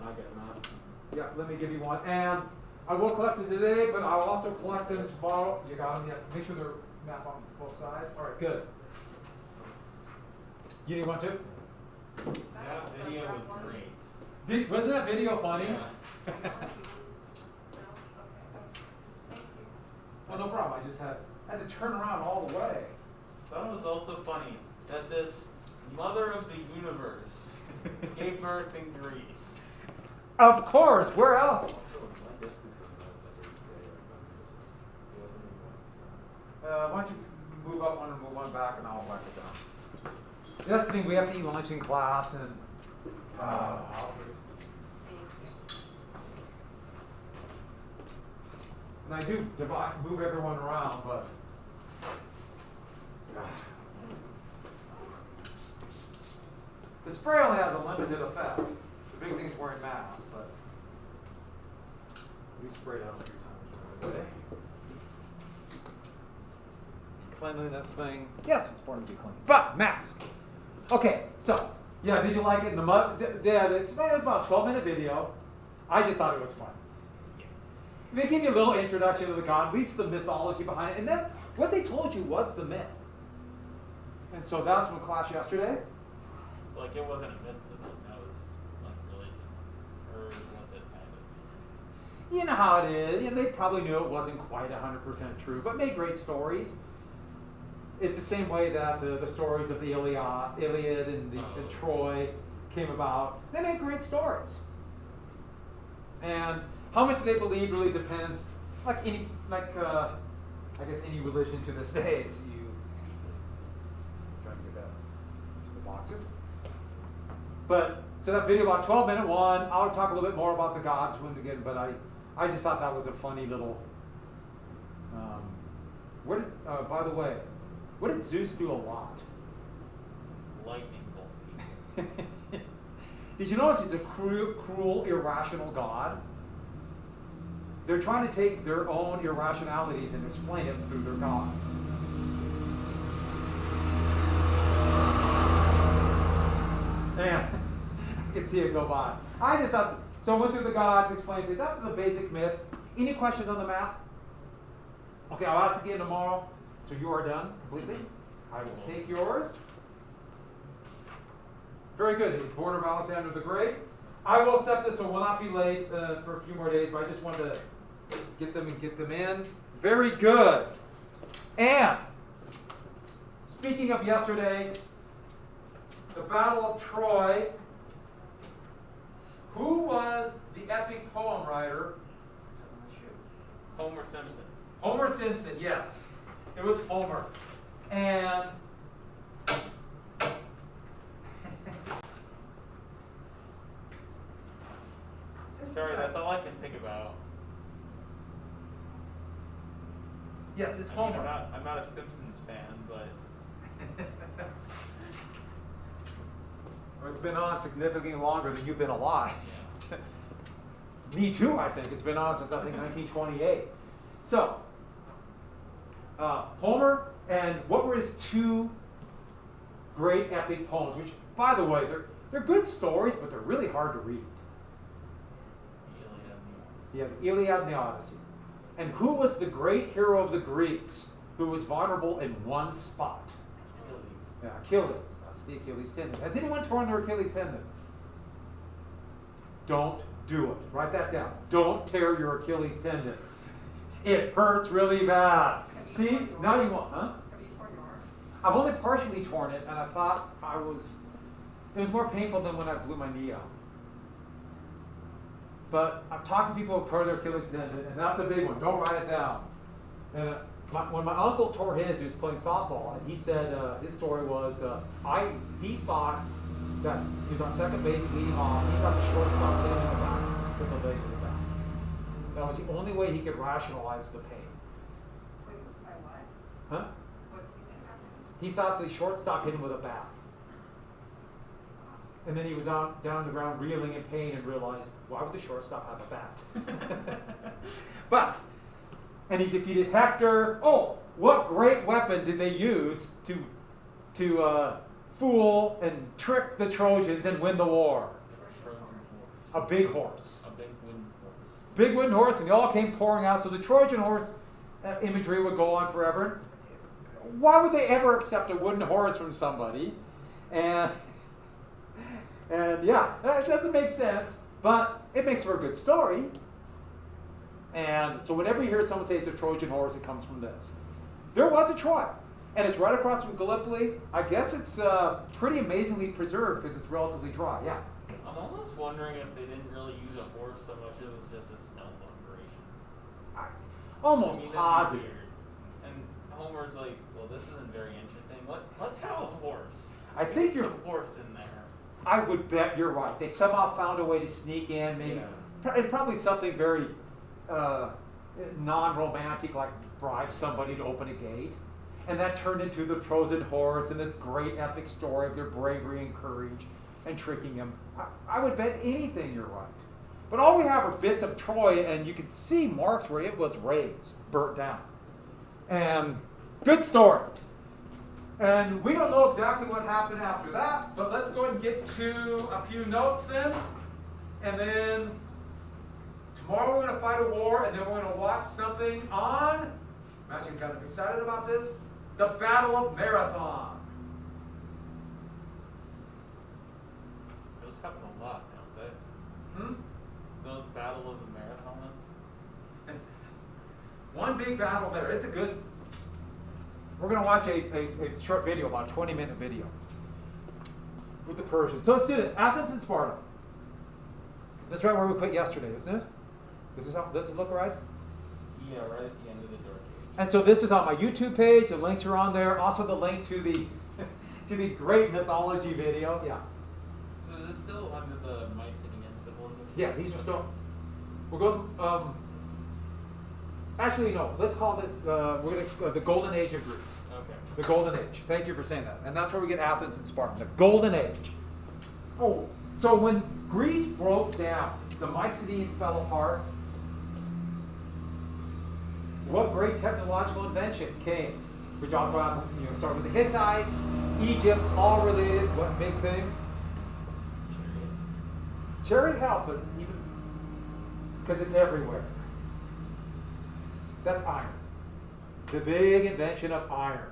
I get a map. Yeah, let me give you one. And I will collect it today, but I'll also collect them tomorrow. You got them? Yeah. Make sure they're map on both sides. All right, good. You need one too? That video was great. Wasn't that video funny? Yeah. Oh, no problem. I just had to turn around all the way. That was also funny that this mother of the universe gave birth in Greece. Of course. Where else? Also, my desk is a mess every day. Do you have something you want to Why don't you move up one and move one back, and I'll wipe it down. That's the thing. We have to eat lunch in class, and and I do move everyone around, but the spray only has a limited effect. The big thing is wearing masks, but we sprayed out a few times during the day. Cleanliness thing. Yes, it's important to be clean. But mask. Okay, so yeah, did you like it in the mud? Yeah, it was about a 12-minute video. I just thought it was funny. They give you a little introduction to the god, at least the mythology behind it, and then what they told you was the myth. And so that's from class yesterday. Like, it wasn't a myth, that was like really, or was it kind of? You know how it is. And they probably knew it wasn't quite 100% true, but made great stories. It's the same way that the stories of the Iliad and Troy came about. They made great stories. And how much they believe really depends, I guess any religion to this day. You trying to get that to the boxes. But so that video about 12-minute one. I'll talk a little bit more about the gods when we get. But I just thought that was a funny little. By the way, what did Zeus do a lot? Lightning bolt people. Did you notice he's a cruel, irrational god? They're trying to take their own irrationalities and explain it through their gods. And I can see it go by. I just thought, so I went through the gods, explained it. That's the basic myth. Any questions on the map? Okay, I'll ask again tomorrow. So you are done completely? I will take yours. Very good. It's born of Alexander the Great. I will accept this, so we'll not be late for a few more days, but I just wanted to get them in. Very good. And speaking of yesterday, the Battle of Troy, who was the epic poem writer? Homer Simpson. Homer Simpson, yes. It was Homer. And Sorry, that's all I can think about. yes, it's I mean, Homer. I'm not a Simpsons fan, but Well, it's been on significantly longer than you've been alive. yeah. Me too, I think. It's been on since, I think, 1928. So, Homer, and what were his two great epic poems, which, by the way, they're good stories, but they're really hard to read. Yeah, the Iliad and the Odyssey. And who was the great hero of the Greeks who was vulnerable in one spot? Achilles. Yeah, Achilles. That's the Achilles tendon. Has anyone torn their Achilles tendon? Don't do it. Write that down. Don't tear your Achilles tendon. It hurts really bad. See? Now you want, huh? Have you torn yours? I've only partially torn it, and I thought it was more painful than when I blew my knee out. But I've talked to people who tore their Achilles tendon, and that's a big one. Don't write it down. And when my uncle tore his, he was playing softball, and he said his story was he thought that he was on second base leading off. He thought the shortstop hit him in the back, hit the leg in the back. That was the only way he could rationalize the pain. Wait, was my what? Huh? What do you think happened? He thought the shortstop hit him with a bat. And then he was down on the ground reeling in pain and realized, why would the shortstop have a bat? And he defeated Hector. Oh, what great weapon did they use to fool and trick the Trojans and win the war? a big horse. A big wooden horse. Big wooden horse, and they all came pouring out. So the Trojan horse imagery would go on forever. Why would they ever accept a wooden horse from somebody? And yeah, that doesn't make sense, but it makes for a good story. And so whenever you hear someone say it's a Trojan horse, it comes from this. There was a Troy, and it's right across from Gallipoli. I guess it's pretty amazingly preserved because it's relatively dry. Yeah. I'm almost wondering if they didn't really use a horse so much it was just a stealth operation. Almost I mean, that'd be positive. weird. And Homer's like, well, this isn't very interesting. Let's have a horse. I Get think you're. some horse in there. I would bet you're right. They somehow found a way to sneak in, maybe, and probably something very non-romantic, like bribe somebody to open a gate, and that turned into the Trojan horse and this great epic story of their bravery and courage and tricking him. I would bet anything you're right. But all we have are bits of Troy, and you can see marks where it was razed, burnt down. And good story. And we don't know exactly what happened after that, but let's go ahead and get to a few notes then. And then tomorrow we're going to fight a war, and then we're going to watch something on, imagine kind of excited about this, the Battle of Marathon. Those happen a lot, don't they? Those Battle of the Marathons. One big battle there. It's a good. We're going to watch a short video, about a 20-minute video with the Persians. So let's do this. Athens and Sparta. That's right where we put yesterday, isn't it? Does it look right? Yeah, right at the end of the Dark Age. And so this is on my YouTube page. The links are on there. Also the link to the to the great mythology video. Yeah. So is this still under the Mycenaean civilization? Yeah, these are still. We're going. Actually, no. Let's call this. We're going to the Golden Age of Greece. Okay. The Golden Age. Thank you for saying that. And that's where we get Athens and Sparta. The Golden Age. Oh, so when Greece broke down, the Mycenaeans fell apart. What great technological invention came? Which also happened, started with the Hittites, Egypt, all related. What big thing? Chariot helped, but even because it's everywhere. That's iron. The big invention of iron.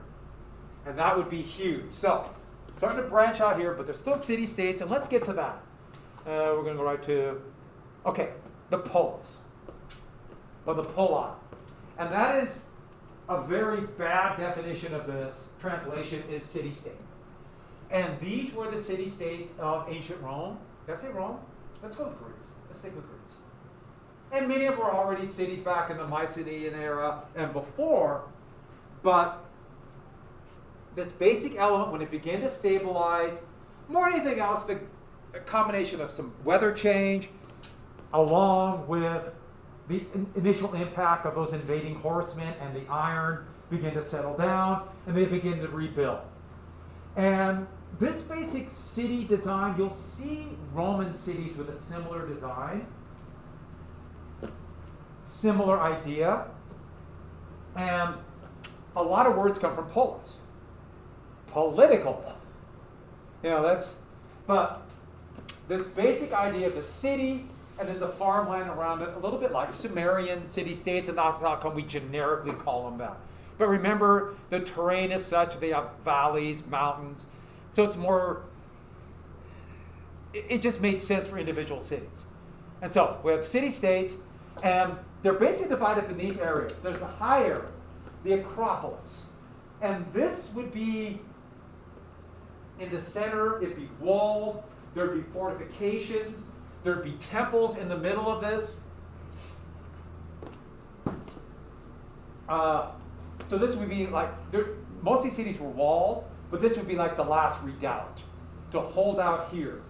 And that would be huge. So, starting to branch out here, but there's still city-states, and let's get to that. We're going to go right to, okay, the polis, or the poli. And that is a very bad definition of this translation is city-state. And these were the city-states of ancient Rome. Did I say Rome? Let's go with Greece. Let's stick with Greece. And many of them were already cities back in the Mycenaean era and before, but this basic element, when it began to stabilize, more than anything else, a combination of some weather change, along with the initial impact of those invading horsemen and the iron begin to settle down, and they begin to rebuild. And this basic city design, you'll see Roman cities with a similar design, similar idea, and a lot of words come from polis. Political. But this basic idea of the city and then the farmland around it, a little bit like Sumerian city-states, and that's how come we generically call them that. But remember, the terrain is such, they have valleys, mountains, so it's more, it just made sense for individual cities. And so, we have city-states, and they're basically divided up in these areas. There's a high area, the Acropolis, and this would be in the center, it'd be walled, there'd be fortifications, there'd be temples in the middle of this. So this would be like, most of these cities were walled, but this would be like the last redoubt to hold out here.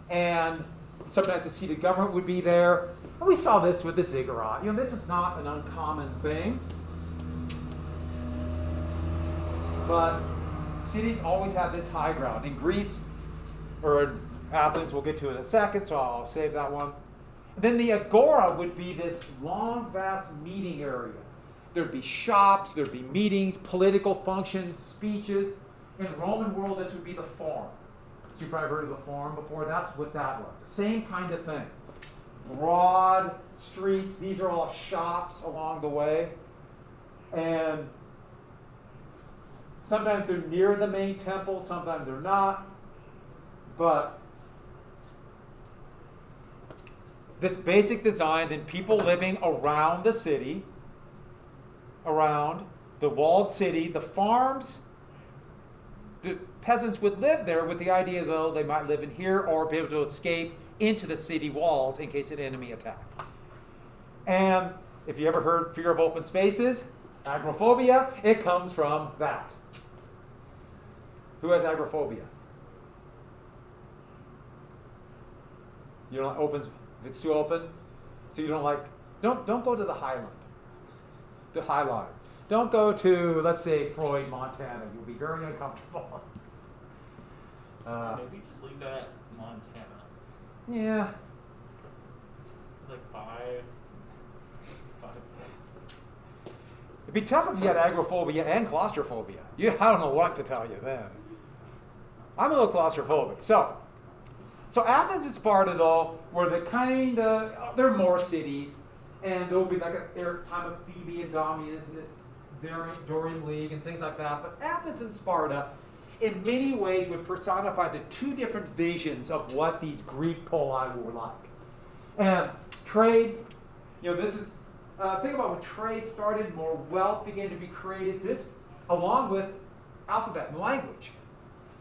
And sometimes the seat of government would be there. And we saw this with the ziggurat. This is not an uncommon thing. But cities always have this high ground. In Greece, or in Athens, we'll get to it in a second, so I'll save that one. And then the agora would be this long, vast meeting area. There'd be shops, there'd be meetings, political functions, speeches. In the Roman world, this would be the forum. You've probably heard of the forum before. That's what that was. The same kind of thing. broad streets. These are all shops along the way. And sometimes they're near the main temple, sometimes they're not. But this basic design, then people living around the city, around the walled city, the farms, the peasants would live there with the idea, though, they might live in here or be able to escape into the city walls in case an enemy attacked. And if you ever heard fear of open spaces, agoraphobia, it comes from that. Who has agoraphobia? You don't like open, if it's too open, so you don't like, don't go to the Highland, to High Line. Don't go to, let's say, Freud, Montana. You'll be very uncomfortable. Maybe just leave that at Montana. Yeah. It's like five places. It'd be tough if you had agoraphobia and claustrophobia. I don't know what to tell you then. I'm a little claustrophobic. So Athens and Sparta, though, were the kind of, they're more cities, and there'll be like a time of Theban dominance and the Dorian League and things like that. But Athens and Sparta, in many ways, would personify the two different visions of what these Greek poli were like. And trade, this is, think about when trade started, more wealth began to be created. This, along with alphabet and language,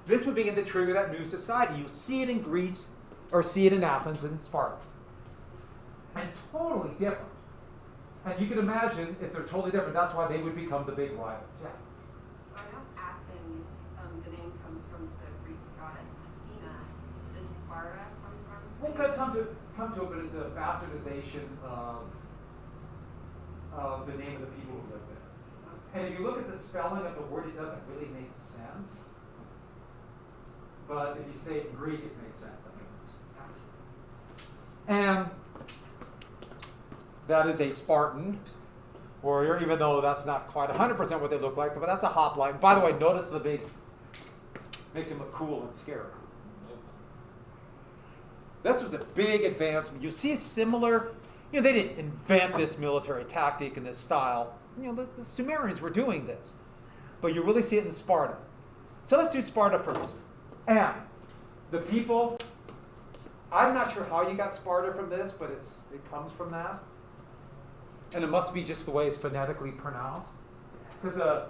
this would begin to trigger that new society. You see it in Greece, or see it in Athens and Sparta. And totally different. And you can imagine, if they're totally different, that's why they would become the big rivals. Yeah. So I know Athens, the name comes from the Greek goddess Athena. Does Sparta come from? We'll come to it, but it's a bastardization of the name of the people who live there. And if you look at the spelling of the word, it doesn't really make sense. But if you say it in Greek, it makes sense. And that is a Spartan warrior, even though that's not quite 100% what they look like, but that's a hoplite. By the way, notice the big, makes him look cool and scary. This was a big advancement. You see a similar, they didn't invent this military tactic and this style. The Sumerians were doing this. But you really see it in Sparta. So let's do Sparta first. And the people, I'm not sure how you got Sparta from this, but it comes from that. And it must be just the way it's phonetically pronounced. Because the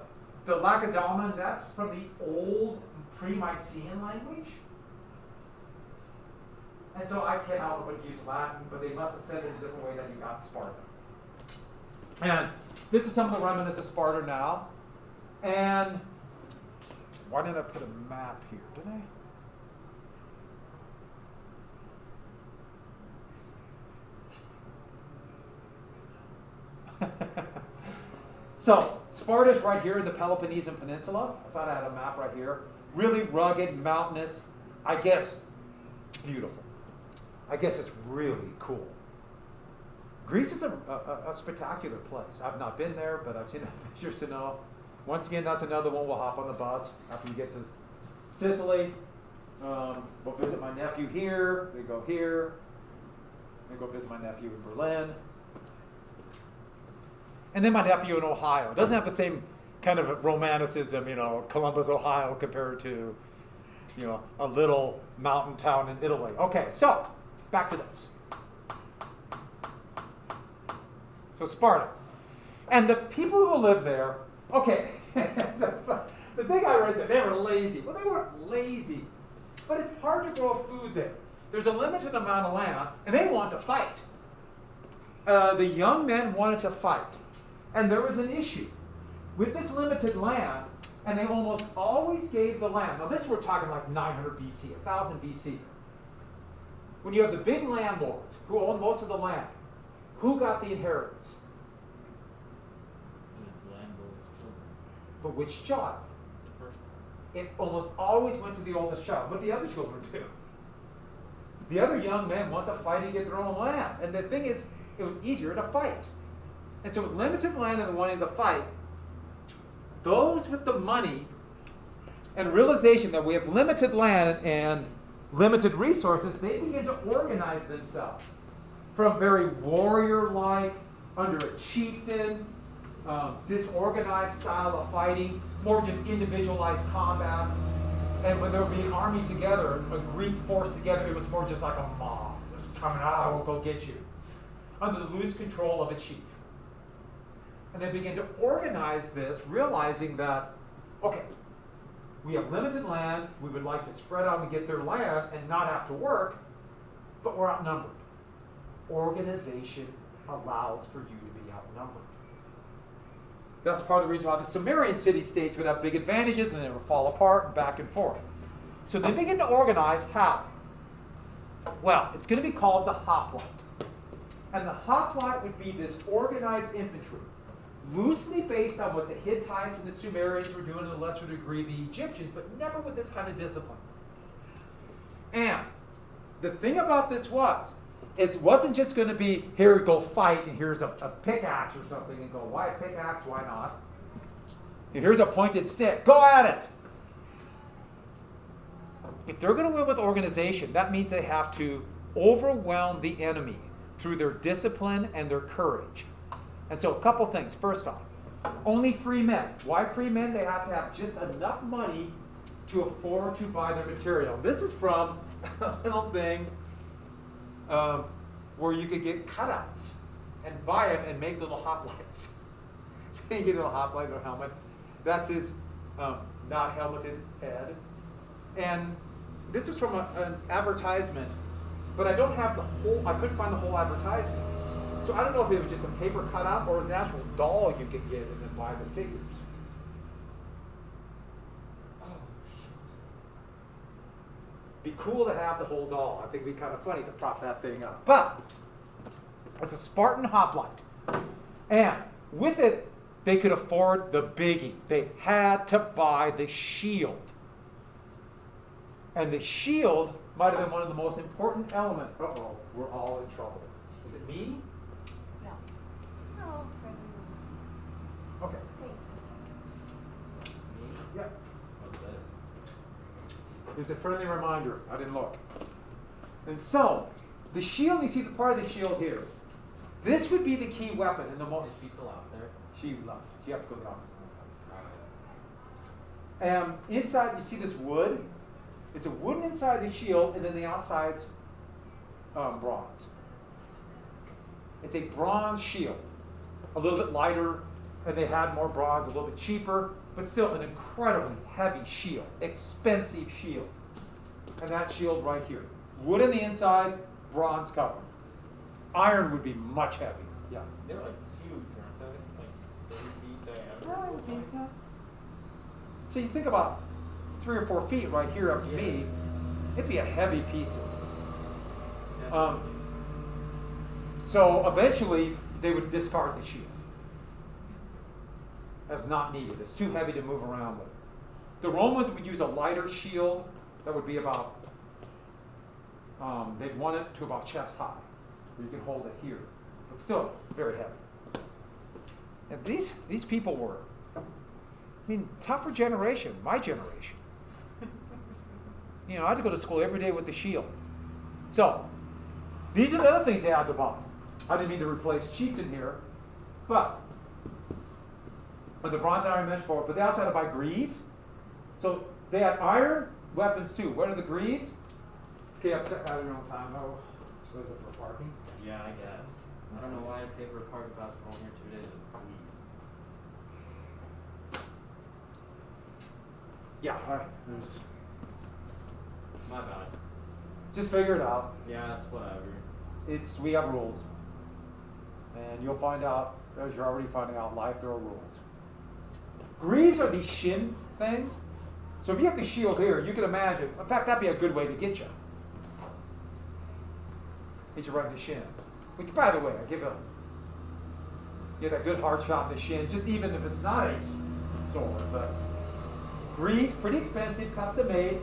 Lacedaemon, that's from the old pre-Mycenaean language. And so I can't help but use Latin, but they must have said it in a different way that you got Sparta. And this is some of the remnants of Sparta now. And why didn't I put a map here? Did I? So, Sparta's right here in the Peloponnesian Peninsula. I thought I had a map right here. Really rugged, mountainous. I guess beautiful. I guess it's really cool. Greece is a spectacular place. I've not been there, but I've seen pictures to know. Once again, that's another one. We'll hop on the bus after you get to Sicily. We'll visit my nephew here. They go here. They go visit my nephew in Berlin. And then my nephew in Ohio. Doesn't have the same kind of romanticism, Columbus, Ohio, compared to, a little mountain town in Italy. Okay, so back to this. So Sparta. And the people who live there, okay, the thing I read said they were lazy. Well, they weren't lazy, but it's hard to grow food there. There's a limited amount of land, and they want to fight. The young men wanted to fight. And there was an issue. With this limited land, and they almost always gave the land. Now this we're talking like 900 BC, 1000 BC. When you have the big landlords who own most of the land, who got the inheritance? The landlord's children. But which child? The first one. It almost always went to the oldest child. What the other children do? The other young men want to fight and get their own land. And the thing is, it was easier to fight. And so with limited land and wanting to fight, those with the money and realization that we have limited land and limited resources, they begin to organize themselves. from very warrior-like, under a chieftain, disorganized style of fighting, more just individualized combat. And when there would be an army together, a Greek force together, it was more just like a mob. Just coming out, we'll go get you. Under the loose control of a chief. And they begin to organize this, realizing that, okay, we have limited land, we would like to spread out and get their land and not have to work, but we're outnumbered. Organization allows for you to be outnumbered. That's part of the reason why the Sumerian city-states would have big advantages and they would fall apart and back and forth. So they begin to organize how? Well, it's going to be called the hoplite. And the hoplite would be this organized infantry, loosely based on what the Hittites and the Sumerians were doing, to a lesser degree the Egyptians, but never with this kind of discipline. And the thing about this it wasn't just going to be, here, go fight, and here's a pickaxe or something, and go, why a pickaxe, why not? And here's a pointed stick, go at it! If they're going to win with organization, that means they have to overwhelm the enemy through their discipline and their courage. And so a couple things. First off, only free men. Why free men? They have to have just enough money to afford to buy their material. This is from a little thing where you could get cutouts and buy them and make little hoplites. So you get a little hoplite or helmet. That's his not helmeted head. And this is from an advertisement, but I don't have I couldn't find the whole advertisement. So I don't know if it was just a paper cutout or an actual doll you could get and then buy the figures. Oh, shit. Be cool to have the whole doll. I think it'd be kind of funny to prop that thing up. But it's a Spartan hoplite. And with it, they could afford the biggie. They had to buy the shield. And the shield might have been one of the most important elements. Uh-oh, we're all in trouble. Is it me? No. Just a little friendly. Okay. Me? Yeah. What's this? There's a friendly reminder. I didn't look. And so, the shield, you see the part of the shield here. This would be the key weapon and the most. Is she still out there? She left. You have to go to the office. Alright. Inside, you see this wood? It's a wooden inside the shield, and then the outside's bronze. It's a bronze shield. A little bit lighter, and they had more bronze, a little bit cheaper, but still an incredibly heavy shield. Expensive shield. And that shield right here. Wood on the inside, bronze cover. Iron would be much heavier. Yeah. They're like huge, aren't they? Like 30 feet diameter. Yeah, I or would think something. that. So you think about 3 or 4 feet right here up to me, it'd be a heavy piece. Yeah. So eventually they would discard the shield as not needed. It's too heavy to move around with. The Romans would use a lighter shield that would be about, they'd want it to about chest high, where you can hold it here, but still very heavy. And these people were, tougher generation, my generation. I had to go to school every day with the shield. So, these are the other things they had to buy. I didn't mean to replace chieftain here, but the bronze iron mesh for it, but they also had to buy greaves. So they had iron weapons too. What are the greaves? Okay, I've checked out your own time. Oh, what is it for parking? Yeah, I guess. I don't know why I pay for a parking pass for only 2 days a week. Yeah, all right. My bad. Just figure it out. Yeah, it's whatever. We have rules. And you'll find out, as you're already finding out in life, there are rules. Greaves are these shin things. So if you have the shield here, you can imagine, in fact, that'd be a good way to get you. Hit you right in the shin. Which, by the way, I give that good hard shot in the shin, just even if it's not a sword. But greaves, pretty expensive, custom made.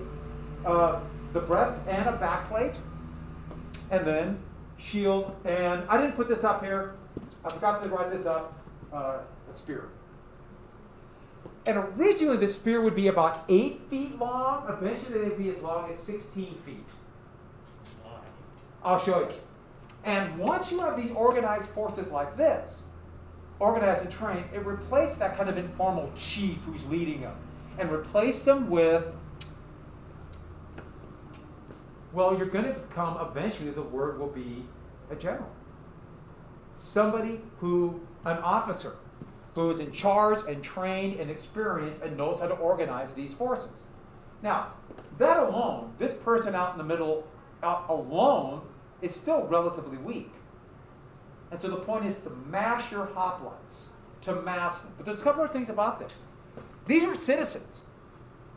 The breast and a back plate. And then shield. And I didn't put this up here. I forgot to write this up. A spear. And originally the spear would be about 8 feet long. Eventually it would be as long as 16 feet. Why? I'll show you. And once you have these organized forces like this, organized and trained, it replaced that kind of informal chief who's leading them and replaced them with, well, you're going to become, eventually the word will be a general. Somebody an officer, who is in charge and trained and experienced and knows how to organize these forces. Now, that alone, this person out in the middle, out alone, is still relatively weak. And so the point is to mass your hoplites, to mass them. But there's a couple of things about this. These are citizens.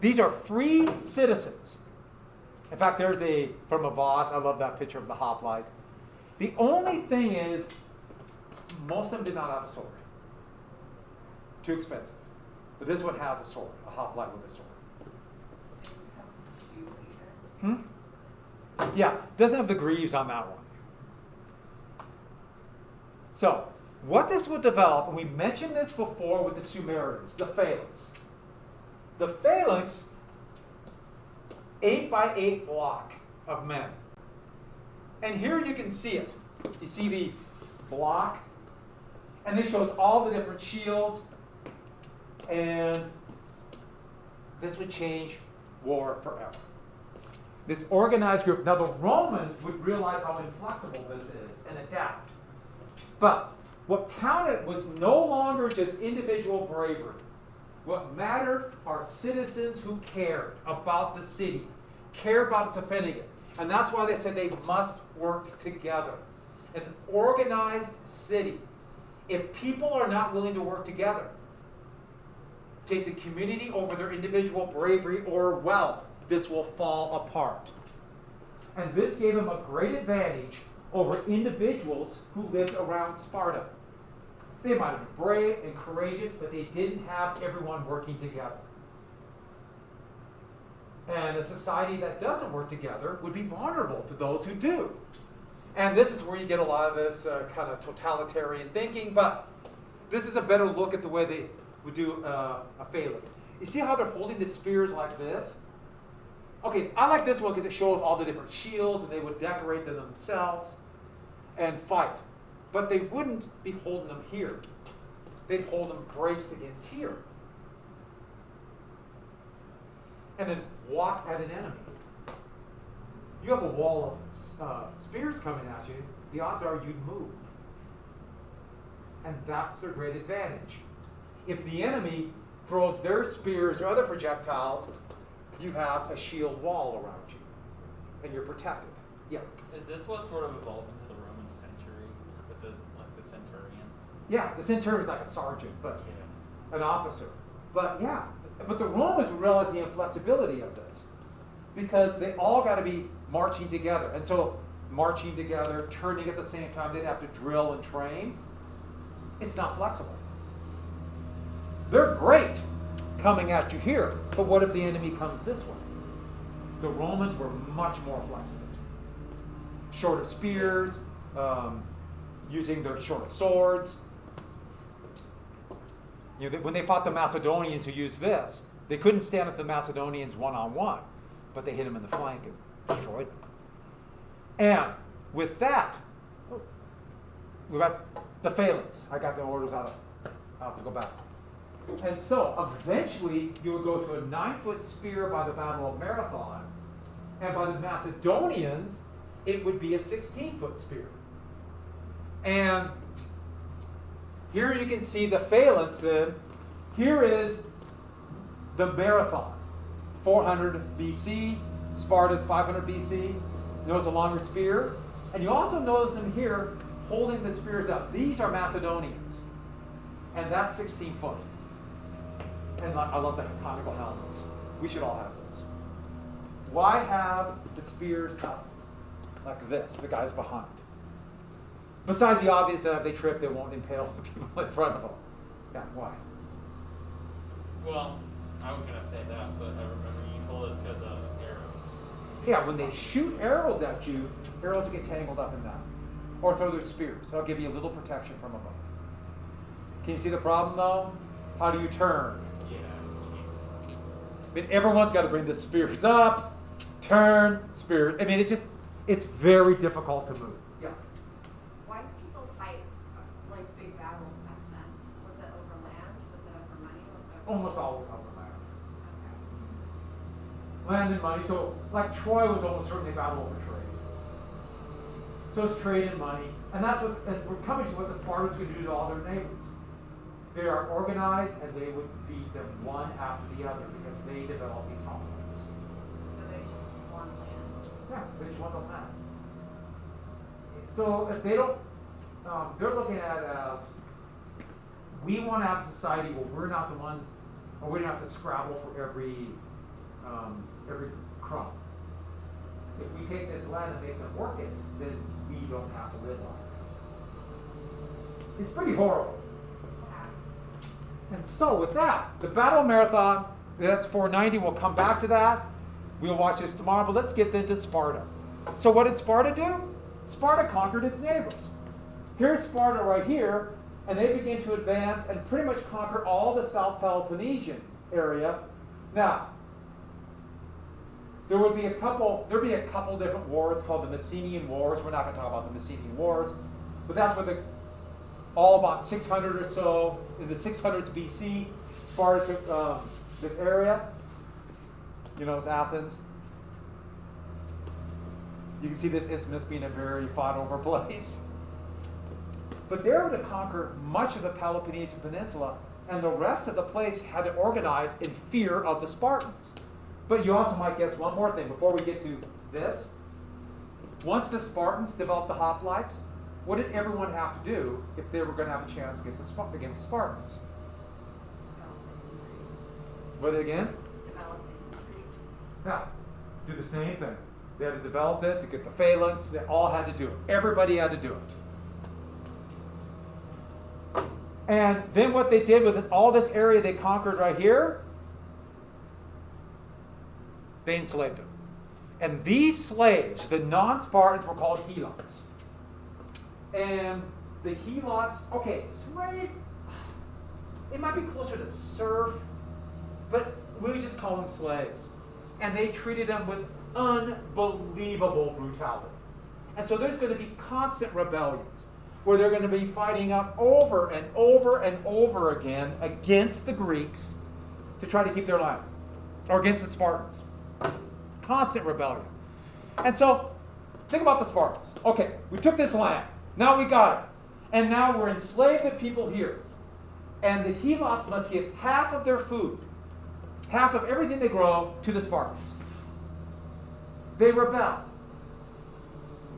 These are free citizens. In fact, there's from a Voss, I love that picture of the hoplite. The only thing is, most of them did not have a sword. Too expensive. But this one has a sword, a hoplite with a sword. They didn't have shoes either. Yeah, doesn't have the greaves on that one. So, what this would develop, and we mentioned this before with the Sumerians, the phalanx. The phalanx, 8 by 8 block of men. And here you can see it. You see the block, and this shows all the different shields, and this would change war forever. This organized group. Now the Romans would realize how inflexible this is and adapt. But what counted was no longer just individual bravery. What mattered are citizens who cared about the city, cared about defending it. And that's why they said they must work together. An organized city. If people are not willing to work together, take the community over their individual bravery or wealth, this will fall apart. And this gave them a great advantage over individuals who lived around Sparta. They might have been brave and courageous, but they didn't have everyone working together. And a society that doesn't work together would be vulnerable to those who do. And this is where you get a lot of this kind of totalitarian thinking, but this is a better look at the way they would do a phalanx. You see how they're holding the spears like this? Okay, I like this one because it shows all the different shields, and they would decorate them themselves and fight. But they wouldn't be holding them here. They'd hold them braced against here. And then walk at an enemy. You have a wall of spears coming at you, the odds are you'd move. And that's their great advantage. If the enemy throws their spears or other projectiles, you have a shield wall around you, and you're protected. Yeah. Is this what sort of evolved into the Roman century with the centurion? Yeah, the centurion is like a sergeant, but Yeah. an officer. But yeah, but the Romans realized the inflexibility of this because they all got to be marching together. And so marching together, turning at the same time, they'd have to drill and train. It's not flexible. They're great coming at you here, but what if the enemy comes this way? The Romans were much more flexible. Shorter spears, using their shorter swords. You know, when they fought the Macedonians who used this, they couldn't stand up the Macedonians one-on-one, but they hit them in the flank and destroyed them. And with that, we got the phalanx. I got the orders out. I'll have to go back. And so eventually you would go to a 9-foot spear by the Battle of Marathon, and by the Macedonians, it would be a 16-foot spear. And here you can see the phalanx then. Here is the Marathon, 400 BC, Sparta's 500 BC. Notice a longer spear. And you also notice them here holding the spears up. These are Macedonians. And that's 16 foot. And I love the conical helmets. We should all have those. Why have the spears up like this, the guys behind? Besides the obvious that if they trip, they won't impale the people in front of them. Yeah, why? Well, I was going to say that, but I remember you told us because of arrows. Yeah, when they shoot arrows at you, arrows will get tangled up in that. Or throw their spears. So I'll give you a little protection from above. Can you see the problem though? How do you turn? Yeah, you can't. I mean, everyone's got to bring the spears up, turn, spear. I mean, it's very difficult to move. Yeah. almost always on the land. Okay. Land and money. So, like Troy was almost certainly a battle over trade. So it's trade and money, and that's what. And we're coming to what the Spartans could do to all their neighbors. They are organized, and they would beat them one after the other because they developed these homelands. So they just want land. Yeah, they just want the land. So if they don't, they're looking at it as we want to have a society where we're not the ones, or we don't have to scrabble for every crumb. If we take this land and make them work it, then we don't have to live on it. It's pretty horrible. Yeah. And so with that, the Battle of Marathon, that's 490, we'll come back to that. We'll watch this tomorrow, but let's get into Sparta. So what did Sparta do? Sparta conquered its neighbors. Here's Sparta right here, and they begin to advance and pretty much conquer all the South Peloponnesian area. Now, there'd be a couple different wars called the Messenian Wars. We're not going to talk about the Messenian Wars, but that's what all about 600 or so, in the 600s BC, Sparta took this area. You know, it's Athens. You can see this isthmus being a very fought over place. But they were able to conquer much of the Peloponnesian Peninsula, and the rest of the place had to organize in fear of the Spartans. But you also might guess one more thing before we get to this. Once the Spartans developed the hoplites, what did everyone have to do if they were going to have a chance against the Spartans? Developing countries. What again? Developing countries. Now, do the same thing. They had to develop it to get the phalanx. They all had to do it. Everybody had to do it. And then what they did with all this area they conquered right here, they enslaved them. And these slaves, the non-Spartans, were called helots. And the helots, okay, slave, it might be closer to serf, but we just call them slaves. And they treated them with unbelievable brutality. And so there's going to be constant rebellions where they're going to be fighting up over and over and over again against the Greeks to try to keep their land, or against the Spartans. Constant rebellion. And so think about the Spartans. Okay, we took this land. Now we got it. And now we're enslaved with people here. And the helots must give half of their food, half of everything they grow, to the Spartans. They rebel.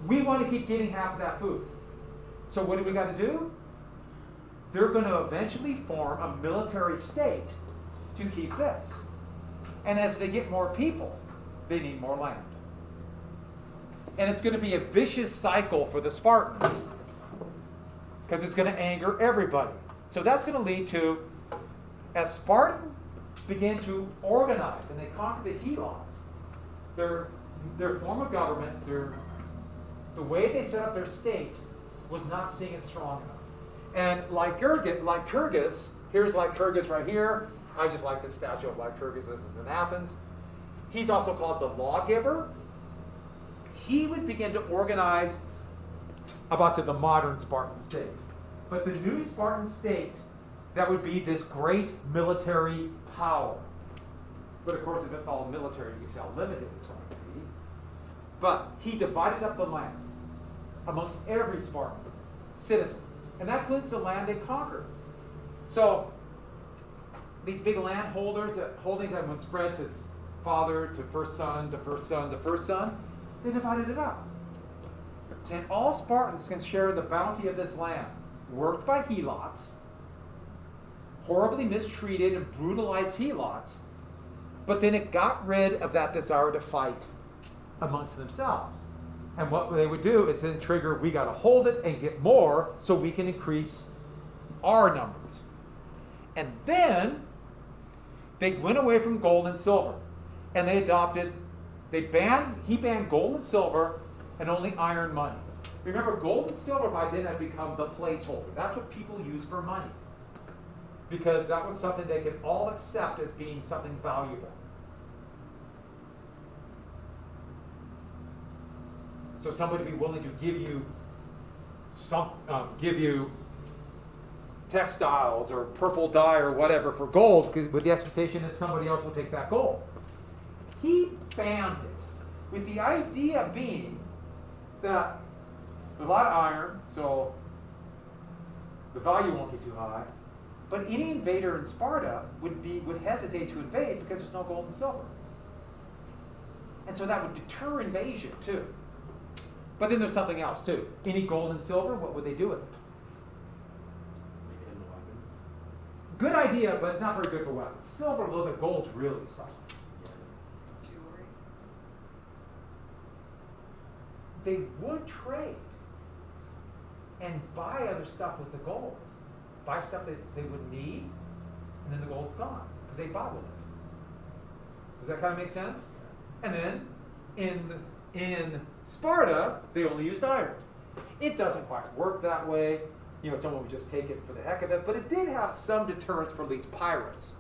We want to keep getting half of that food. So what do we got to do? They're going to eventually form a military state to keep this. And as they get more people, they need more land. And it's going to be a vicious cycle for the Spartans because it's going to anger everybody. So that's going to lead to, as Spartans begin to organize and they conquer the helots, their form of government, the way they set up their state was not seeing it strong enough. And Lycurgus, here's Lycurgus right here. I just like the statue of Lycurgus. This is in Athens. He's also called the lawgiver. He would begin to organize about the modern Spartan state. But the new Spartan state, that would be this great military power. But of course, if it's all military, you can see how limited it's going to be. But he divided up the land amongst every Spartan citizen. And that includes the land they conquered. So these big land holdings that would spread to father, to first son, to first son, to first son, they divided it up. And all Spartans can share in the bounty of this land, worked by helots, horribly mistreated and brutalized helots, but then it got rid of that desire to fight amongst themselves. And what they would do is then trigger, we got to hold it and get more so we can increase our numbers. And then they went away from gold and silver. And he banned gold and silver and only iron money. Remember, gold and silver by then had become the placeholder. That's what people use for money. Because that was something they could all accept as being something valuable. So somebody would be willing to give you textiles or purple dye or whatever for gold, with the expectation that somebody else will take that gold. He banned it, with the idea being that there's a lot of iron, so the value won't get too high. But any invader in Sparta would hesitate to invade because there's no gold and silver. And so that would deter invasion too. But then there's something else too. Any gold and silver, what would they do with it? Make it into weapons. Good idea, but not very good for weapons. Silver a little bit, gold's really solid. Yeah. Jewelry. They would trade and buy other stuff with the gold. Buy stuff that they would need, and then the gold's gone because they bought with it. Does that kind of make sense? And then in Sparta, they only used iron. It doesn't quite work that way. You know, someone would just take it for the heck of it, but it did have some deterrence for these pirates.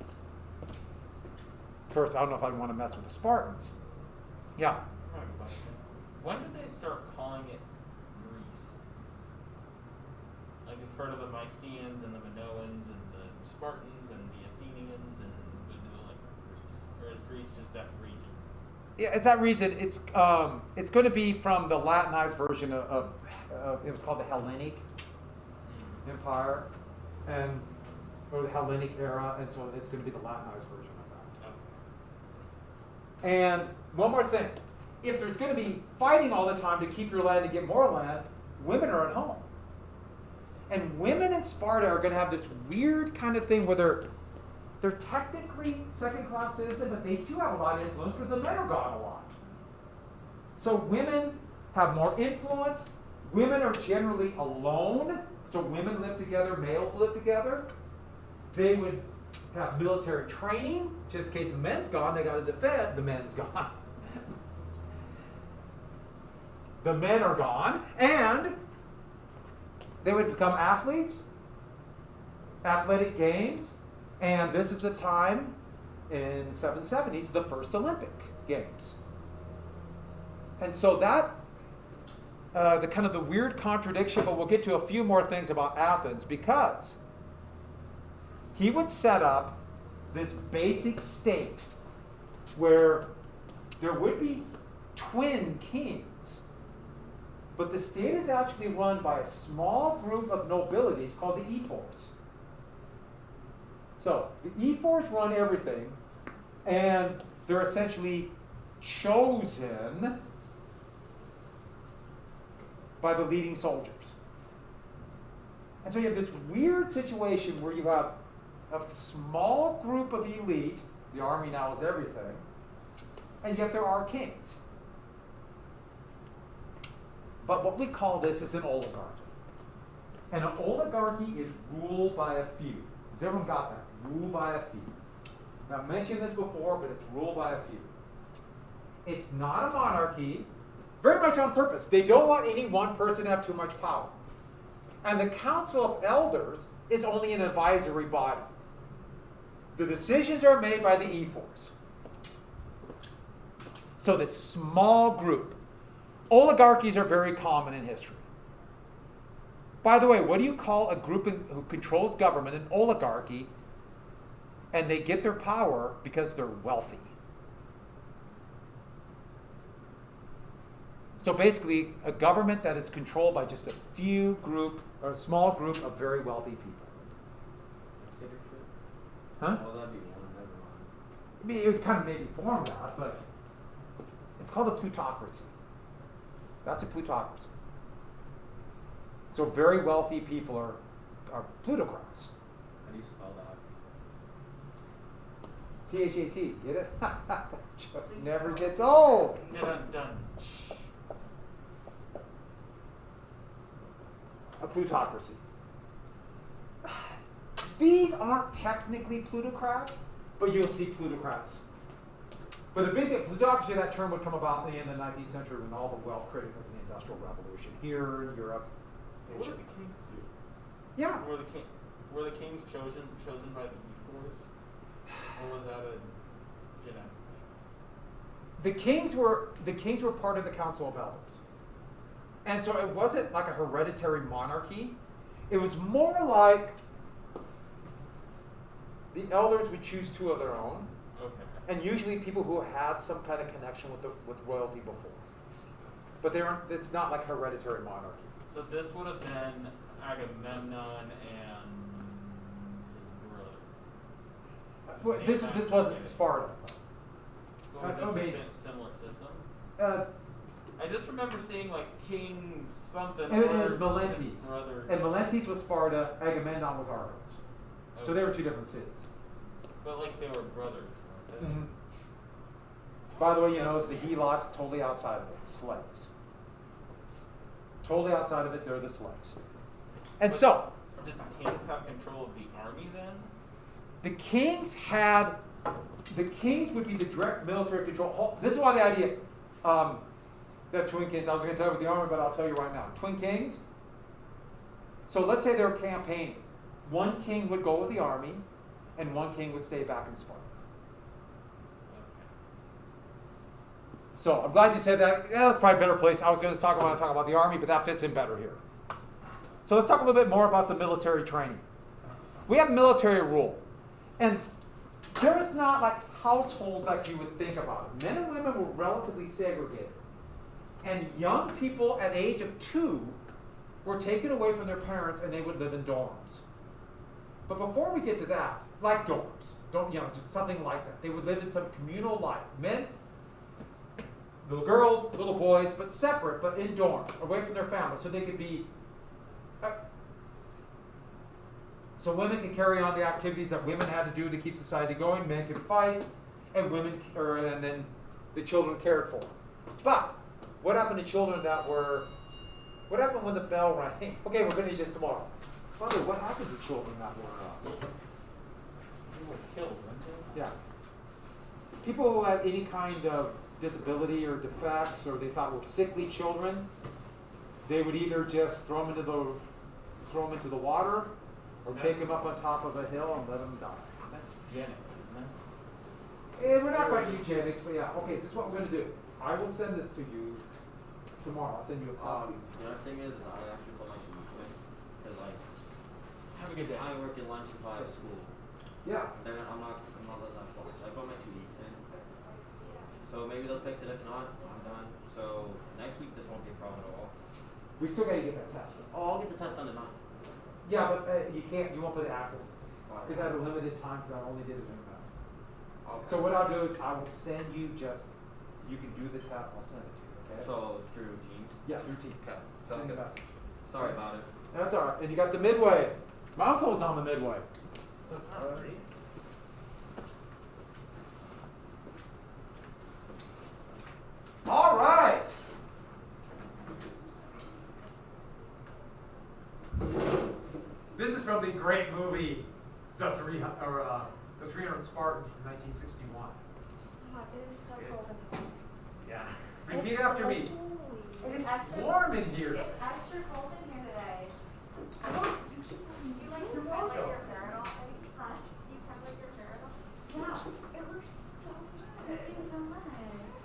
Of course, I don't know if I'd want to mess with the Spartans. Yeah. I have a question. When did they start calling it Greece? Like we've heard of the Mycenaeans and the Minoans and the Spartans and the Athenians and we know like Greece. Or is Greece just that region? Yeah, it's that reason. It's going to be from the Latinized version of it was called the Hellenic Empire, or the Hellenic era, and so it's going to be the Latinized version of that. Okay. And one more thing, if there's going to be fighting all the time to keep your land and get more land, women are at home, and women in Sparta are going to have this weird kind of thing where they're technically second-class citizens, but they do have a lot of influence because the men are gone a lot. So women have more influence. Women are generally alone. So women live together, males live together. They would have military training. Just in case the men's gone, they got to defend. The men's gone. The men are gone. And they would become athletes. Athletic games. And this is the time in 770s, the first Olympic Games. And so that, the kind of the weird contradiction, but we'll get to a few more things about Athens, because he would set up this basic state where there would be twin kings, but the state is actually run by a small group of nobilities called the ephors. So the ephors run everything, and they're essentially chosen by the leading soldiers. And so you have this weird situation where you have a small group of elite, the army now is everything, and yet there are kings. But what we call this is an oligarchy. And an oligarchy is ruled by a few. Has everyone got that? Ruled by a few. Now, I've mentioned this before, but it's ruled by a few. It's not a monarchy, very much on purpose. They don't want any one person to have too much power. And the Council of Elders is only an advisory body. The decisions are made by the ephors. So this small group. Oligarchies are very common in history. By the way, what do you call a group who controls government, an oligarchy, and they get their power because they're wealthy? So basically, a government that is controlled by just a few group, or a small group of very wealthy people. Dictatorship? Huh? Well, that'd be one, never mind. I mean, it kind of maybe formed that, but it's called a plutocracy. That's a plutocracy. So very wealthy people are plutocrats. How do you spell that? T-H-A-T, get it? Just never gets old. Done. A plutocracy. These aren't technically plutocrats, but you'll see plutocrats. But the big plutocracy, that term would come about in the 19th century when all the wealth created because of the Industrial Revolution here in Europe. So what did the kings do? Yeah. Were the kings chosen by the ephors? Or was that a genetic thing? The kings were part of the Council of Elders. And so it wasn't like a hereditary monarchy. It was more like The elders would choose 2 of their own, Okay. and usually people who had some kind of connection with royalty before. But it's not like hereditary monarchy. So this would have been Agamemnon and his brother. Well, this wasn't Sparta. Was I this mean- a similar system? Uh, I just remember seeing like King something. and it or was his Melentes. brother. And Melentes was Sparta, Agamemnon was Argos. So they Okay. were 2 different cities. But like they were brothers, weren't they? By the way, you notice the Helots totally outside of it, slaves. Totally outside of it, they're the slaves. And so, Did the kings have control of the army then? the kings would be the direct military control. This is why the idea, that twin kings, I was going to tell you with the army, but I'll tell you right now. Twin kings, so let's say they're campaigning. One king would go with the army, and one king would stay back in Sparta. So I'm glad you said that. Yeah, that's probably a better place. I was going to talk about the army, but that fits in better here. So let's talk a little bit more about the military training. We have military rule. And there is not like households like you would think about it. Men and women were relatively segregated. And young people at age of 2 were taken away from their parents and they would live in dorms. But before we get to that, like dorms, just something like that. They would live in some communal life. Men, little girls, little boys, but separate, but in dorms, away from their families, so they could be. So women could carry on the activities that women had to do to keep society going. Men could fight, and and then the children cared for. But what happened to children that were? What happened when the bell rang? Okay, we'll finish this tomorrow. By the way, what happened to children that were? They were killed, weren't they? Yeah. People who had any kind of disability or defects, or they thought were sickly children, they would either just throw them into the water, or take them up on top of a hill and let them die. That's eugenics, isn't it? We're not quite eugenics, but yeah. Okay, so this is what we're going to do. I will send this to you tomorrow. I'll send you a copy. The other thing is I actually put my 2 weeks in. Because, like, Have a good day. I work in lunch if I have school. Yeah. Then I'm not letting that focus. So I put my 2 weeks in. So maybe they'll fix it. If not, I'm done. So next week, this won't be a problem at all. We still got to get that test. Oh, I'll get the test done tonight. Yeah, but you can't. You won't put access Why? because I have a limited time because I only did it in advance. Okay. So what I'll do is I will send you you can do the test. I'll send it to you. Okay. So through Teams. Yeah, through Teams. Okay. Send the message. Sorry about it. That's all right. And you got the Midway. My uncle's on the Midway. All right. This is from the great movie, The 300 Spartans from 1961. It is so cold. Yeah. Repeat after me. It's It's extra- warm in here. It's extra